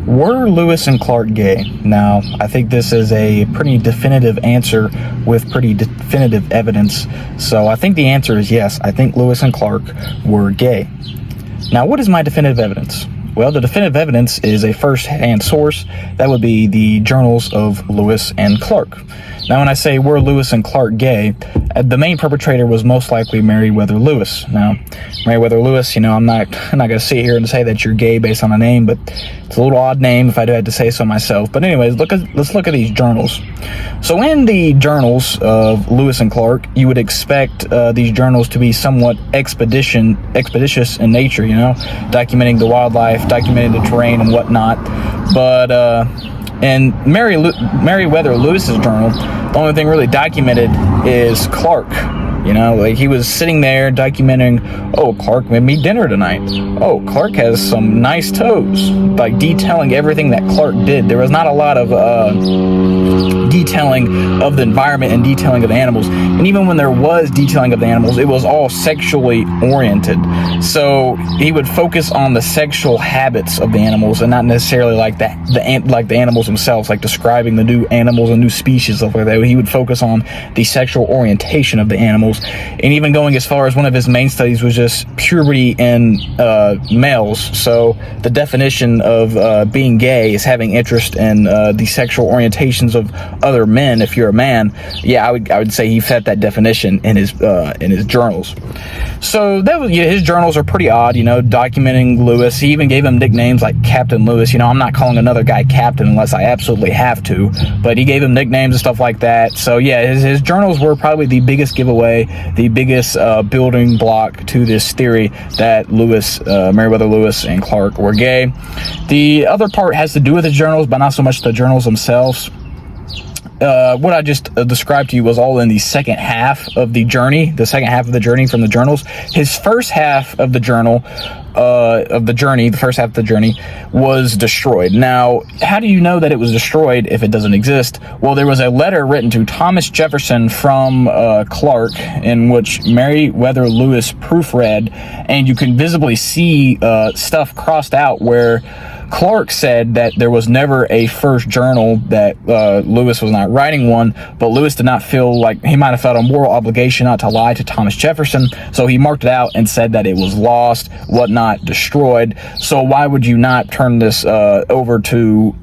Were Lewis and Clark gay? Now, I think this is a pretty definitive answer with pretty definitive evidence. So I think the answer is yes. I think Lewis and Clark were gay. Now, what is my definitive evidence? Well, the definitive evidence is a first-hand source. That would be the journals of Lewis and Clark. Now, when I say were Lewis and Clark gay, the main perpetrator was most likely Meriwether Lewis. Now, Meriwether Lewis, I'm not going to sit here and say that you're gay based on a name, but it's a little odd name if I had to say so myself. But anyways, let's look at these journals. So in the journals of Lewis and Clark, you would expect these journals to be somewhat expeditious in nature, documenting the wildlife, documenting the terrain and whatnot. But in Meriwether Lewis's journal, the only thing really documented is Clark. He was sitting there documenting, oh, Clark made me dinner tonight. Oh, Clark has some nice toes. Detailing everything that Clark did. There was not a lot of detailing of the environment and detailing of the animals. And even when there was detailing of the animals, it was all sexually oriented. So he would focus on the sexual habits of the animals and not necessarily the animals themselves, like describing the new animals and new species, stuff like that. He would focus on the sexual orientation of the animals. And even going as far as one of his main studies was just puberty in males. So the definition of being gay is having interest in the sexual orientations of other men. If you're a man, yeah, I would say he fit that definition in his journals. So that was, his journals are pretty odd, documenting Lewis. He even gave him nicknames like Captain Lewis. I'm not calling another guy captain unless I absolutely have to, but he gave him nicknames and stuff like that. So yeah, his journals were probably the biggest giveaway, the biggest building block to this theory that Meriwether Lewis and Clark were gay. The other part has to do with his journals, but not so much the journals themselves. What I just described to you was all in the second half of the journey from the journals. His first half of the the first half of the journey was destroyed. Now, how do you know that it was destroyed if it doesn't exist? Well, there was a letter written to Thomas Jefferson from Clark in which Meriwether Lewis proofread, and you can visibly see stuff crossed out where Clark said that there was never a first journal, that Lewis was not writing one, but Lewis did not feel like he might have felt a moral obligation not to lie to Thomas Jefferson, so he marked it out and said that it was lost, whatnot, destroyed. So why would you not turn this over to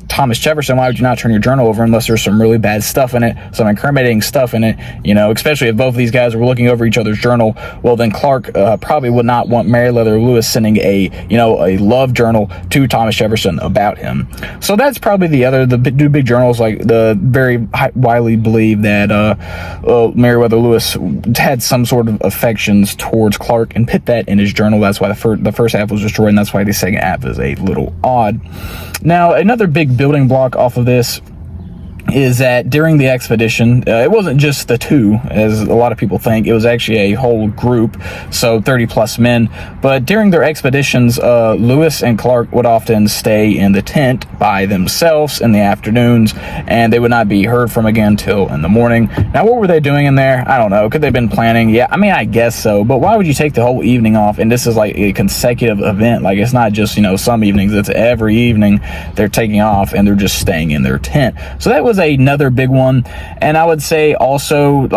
Thomas Jefferson? Why would you not turn your journal over unless there's some really bad stuff in it, some incriminating stuff in it, especially if both of these guys were looking over each other's journal? Well, then Clark probably would not want Meriwether Lewis sending a love journal to Thomas Jefferson about him. So that's probably the big journals, like the very widely believe that Meriwether Lewis had some sort of affections towards Clark and put that in his journal. That's why the first half was destroyed, and that's why the second half is a little odd. Now, another big building block off of this is that during the expedition, it wasn't just the two, as a lot of people think. It was actually a whole group, so 30 plus men. But during their expeditions, Lewis and Clark would often stay in the tent by themselves in the afternoons, and they would not be heard from again till in the morning. Now, what were they doing in there? I don't know. Could they have been planning? Yeah, I guess so. But why would you take the whole evening off? And this is like a consecutive event. Like, it's not just, some evenings. It's every evening they're taking off and they're just staying in their tent. So that was another big one. And I would say also,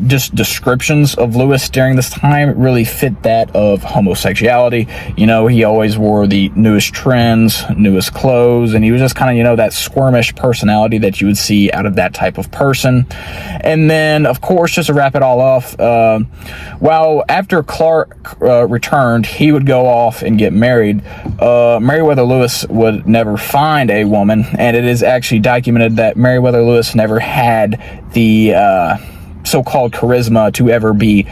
just descriptions of Lewis during this time really fit that of homosexuality. He always wore the newest trends, newest clothes, and he was just kind of, that squirmish personality that you would see out of that type of person. And then, of course, just to wrap it all off, after Clark returned, he would go off and get married. Meriwether Lewis would never find a woman, and it is actually documented that Meriwether Lewis never had the so-called charisma to ever be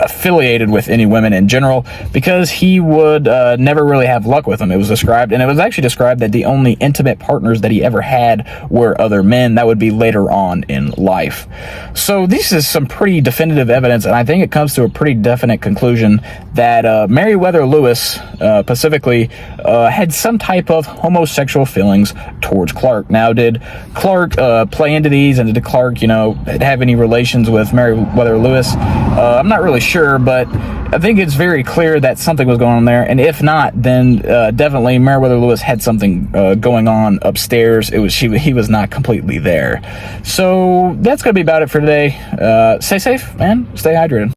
affiliated with any women in general, because he would never really have luck with them. It was actually described that the only intimate partners that he ever had were other men. That would be later on in life. So this is some pretty definitive evidence, and I think it comes to a pretty definite conclusion that Meriwether Lewis specifically had some type of homosexual feelings towards Clark. Now, did Clark play into these, and did Clark, have any relations with Meriwether Lewis? I'm not really sure, but I think it's very clear that something was going on there. And if not, then definitely Meriwether Lewis had something going on upstairs. He was not completely there. So that's going to be about it for today. Stay safe and stay hydrated.